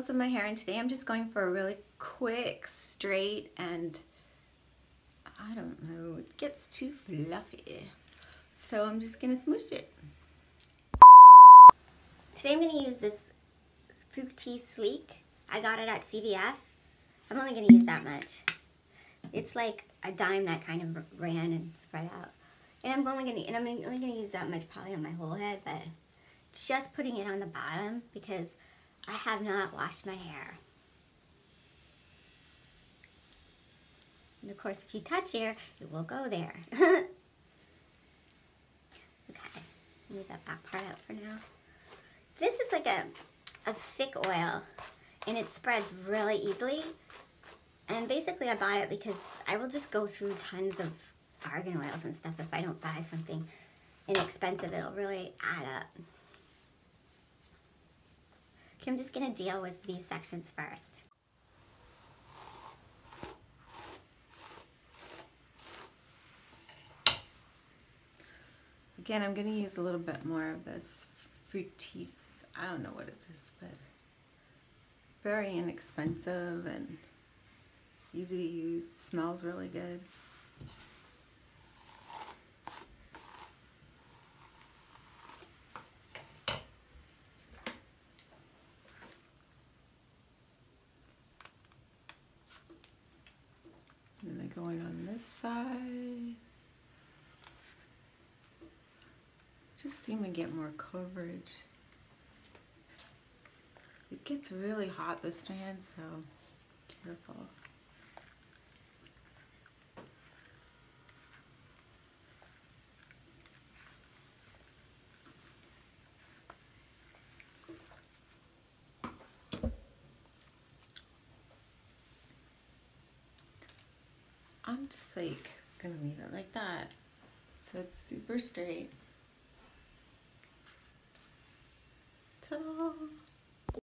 Windmills of My Hair, and today I'm just going for a really quick, straight, and I don't know, it gets too fluffy. So I'm just gonna smoosh it. Today I'm gonna use this Fructis Sleek. I got it at CVS. I'm only gonna use that much. It's like a dime that kind of ran and spread out. And I'm only gonna use that much probably on my whole head, but just putting it on the bottom because I have not washed my hair. And of course, if you touch hair, it will go there. Okay, leave that back part out for now. This is like a thick oil, and it spreads really easily. And basically I bought it because I will just go through tons of argan oils and stuff if I don't buy something inexpensive. It'll really add up. Okay, I'm just going to deal with these sections first. Again, I'm going to use a little bit more of this Fructis. I don't know what it is, but very inexpensive and easy to use. It smells really good. And then going on this side. Just seem to get more coverage. It gets really hot, this strand, so careful. I'm just like gonna leave it like that, so it's super straight. Ta-da!